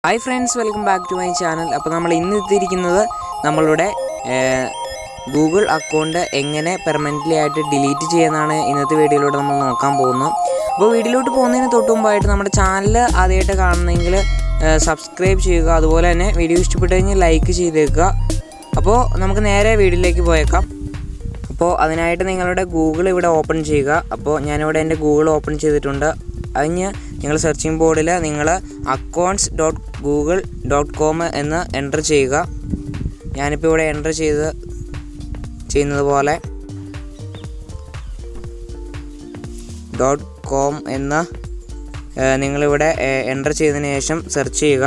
Hi friends, welcome back to my channel. അപ്പോൾ നമ്മൾ ഇന്ന് എത്തിയിരിക്കുന്നത് നമ്മളുടെ ഗൂഗിൾ അക്കൗണ്ട് എങ്ങനെ പെർമനൻ്റ്ലി ആയിട്ട് ഡിലീറ്റ് ചെയ്യുന്നതാണ് ഇന്നത്തെ വീഡിയോയിലൂടെ നമ്മൾ നോക്കാൻ പോകുന്നത്. അപ്പോൾ വീഡിയോയിലോട്ട് പോകുന്നതിന് തൊട്ട് മുമ്പായിട്ട് നമ്മുടെ ചാനൽ ആദ്യമായിട്ട് കാണുന്നെങ്കിൽ സബ്സ്ക്രൈബ് ചെയ്യുക. അതുപോലെ തന്നെ വീഡിയോ ഇഷ്ടപ്പെട്ടു കഴിഞ്ഞാൽ ലൈക്ക് ചെയ്തേക്കുക. അപ്പോൾ നമുക്ക് നേരെ വീഡിയോയിലേക്ക് പോയേക്കാം. അപ്പോൾ അതിനായിട്ട് നിങ്ങളുടെ ഗൂഗിൾ ഇവിടെ ഓപ്പൺ ചെയ്യുക. അപ്പോൾ ഞാനിവിടെ എൻ്റെ ഗൂഗിൾ ഓപ്പൺ ചെയ്തിട്ടുണ്ട്. അതിന് നിങ്ങൾ സെർച്ചിങ് ബോർഡിൽ നിങ്ങൾ accounts.google.com എന്ന് എൻ്റർ ചെയ്യുക. ഞാനിപ്പോൾ ഇവിടെ എൻ്റർ ചെയ്യുന്നത് പോലെ .com എന്ന് നിങ്ങളിവിടെ എൻ്റർ ചെയ്തതിന് ശേഷം സെർച്ച് ചെയ്യുക.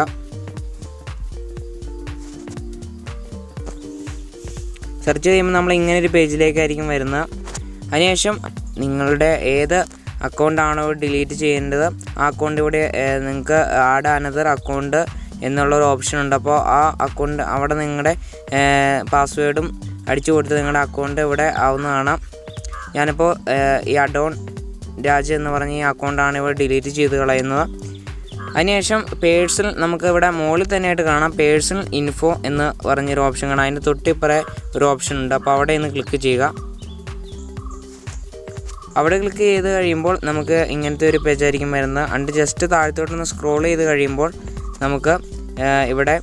സെർച്ച് ചെയ്യുമ്പോൾ നമ്മൾ ഇങ്ങനൊരു പേജിലേക്കായിരിക്കും വരുന്നത്. അതിനുശേഷം നിങ്ങളുടെ ഏത് അക്കൗണ്ടാണോ ഡിലീറ്റ് ചെയ്യേണ്ടത് ആ അക്കൗണ്ട് ഇവിടെ നിങ്ങൾക്ക് ആഡ് അനദർ അക്കൗണ്ട് എന്നുള്ളൊരു ഓപ്ഷൻ ഉണ്ട്. അപ്പോൾ ആ അക്കൗണ്ട് അവിടെ നിങ്ങളുടെ പാസ്വേഡും അടിച്ചു കൊടുത്ത് നിങ്ങളുടെ അക്കൗണ്ട് ഇവിടെ ആവുന്നതാണ്. ഞാനിപ്പോൾ ഈ അഡോൺ രാജ് എന്ന് പറഞ്ഞ ഈ അക്കൗണ്ടാണ് ഇവിടെ ഡിലീറ്റ് ചെയ്ത് കളയുന്നത്. അതിനുശേഷം പേഴ്സണൽ നമുക്ക് ഇവിടെ മുകളിൽ തന്നെയായിട്ട് കാണാം പേഴ്സണൽ ഇൻഫോ എന്ന് പറഞ്ഞൊരു ഓപ്ഷൻ കാണാം. അതിൻ്റെ തൊട്ടിപ്പുറേ ഒരു ഓപ്ഷൻ ഉണ്ട്. അപ്പോൾ അവിടെ ഒന്ന് ക്ലിക്ക് ചെയ്യുക. അവിടെ ക്ലിക്ക് ചെയ്ത് കഴിയുമ്പോൾ നമുക്ക് ഇങ്ങനത്തെ ഒരു പേജായിരിക്കും വരുന്നത്. അണ്ട് ജസ്റ്റ് താഴത്തോട്ടൊന്ന് സ്ക്രോൾ ചെയ്ത് കഴിയുമ്പോൾ നമുക്ക് ഇവിടെ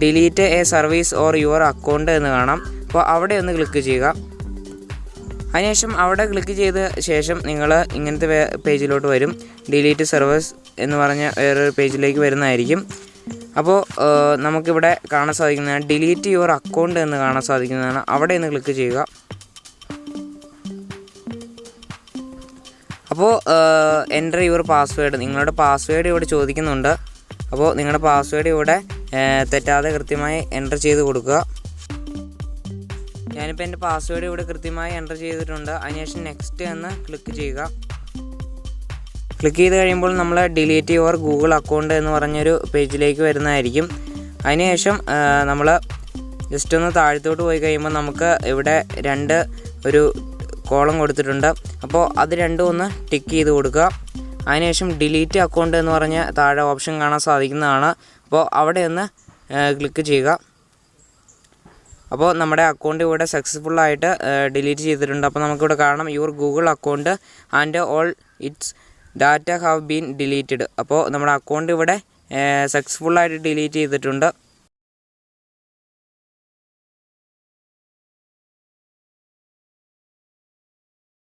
delete A service or your account എന്ന് കാണാം. അപ്പോൾ അവിടെ ഒന്ന് ക്ലിക്ക് ചെയ്യുക. അതിനുശേഷം അവിടെ ക്ലിക്ക് ചെയ്ത ശേഷം നിങ്ങൾ ഇങ്ങനത്തെ പേജിലോട്ട് വരും. ഡിലീറ്റ് സർവീസ് എന്ന് പറഞ്ഞ വേറൊരു പേജിലേക്ക് വരുന്നതായിരിക്കും. അപ്പോൾ നമുക്കിവിടെ കാണാൻ സാധിക്കുന്നതാണ് ഡിലീറ്റ് യുവർ അക്കൗണ്ട് എന്ന് കാണാൻ സാധിക്കുന്നതാണ്. അവിടെ ഒന്ന് ക്ലിക്ക് ചെയ്യുക. അപ്പോൾ എൻ്റർ യുവർ പാസ്വേഡ്, നിങ്ങളുടെ പാസ്വേഡ് ഇവിടെ ചോദിക്കുന്നുണ്ട്. അപ്പോൾ നിങ്ങളുടെ പാസ്വേഡ് ഇവിടെ തെറ്റാതെ കൃത്യമായി എൻ്റർ ചെയ്ത് കൊടുക്കുക. ഞാനിപ്പോൾ എൻ്റെ പാസ്വേഡ് ഇവിടെ കൃത്യമായി എൻ്റർ ചെയ്തിട്ടുണ്ട്. അതിനുശേഷം നെക്സ്റ്റ് എന്ന് ക്ലിക്ക് ചെയ്യുക. ക്ലിക്ക് ചെയ്ത് കഴിയുമ്പോൾ നമ്മൾ ഡിലീറ്റ് യുവർ ഗൂഗിൾ അക്കൗണ്ട് എന്ന് പറഞ്ഞൊരു പേജിലേക്ക് വരുന്നതായിരിക്കും. അതിനുശേഷം നമ്മൾ ജസ്റ്റ് ഒന്ന് താഴത്തോട്ട് പോയി കഴിയുമ്പോൾ നമുക്ക് ഇവിടെ ഒരു കോളം കൊടുത്തിട്ടുണ്ട്. അപ്പോൾ അത് രണ്ടും ഒന്ന് ടിക്ക് ചെയ്ത് കൊടുക്കുക. അതിനുശേഷം ഡിലീറ്റ് അക്കൗണ്ട് എന്ന് പറഞ്ഞ താഴെ ഓപ്ഷൻ കാണാൻ സാധിക്കുന്നതാണ്. അപ്പോൾ അവിടെ ഒന്ന് ക്ലിക്ക് ചെയ്യുക. അപ്പോൾ നമ്മുടെ അക്കൗണ്ട് ഇവിടെ സക്സസ്ഫുള്ളായിട്ട് ഡിലീറ്റ് ചെയ്തിട്ടുണ്ട്. അപ്പോൾ നമുക്കിവിടെ കാണാം your Google account and all it's data have been deleted. അപ്പോൾ നമ്മുടെ അക്കൗണ്ട് ഇവിടെ സക്സസ്ഫുള്ളായിട്ട് ഡിലീറ്റ് ചെയ്തിട്ടുണ്ട്.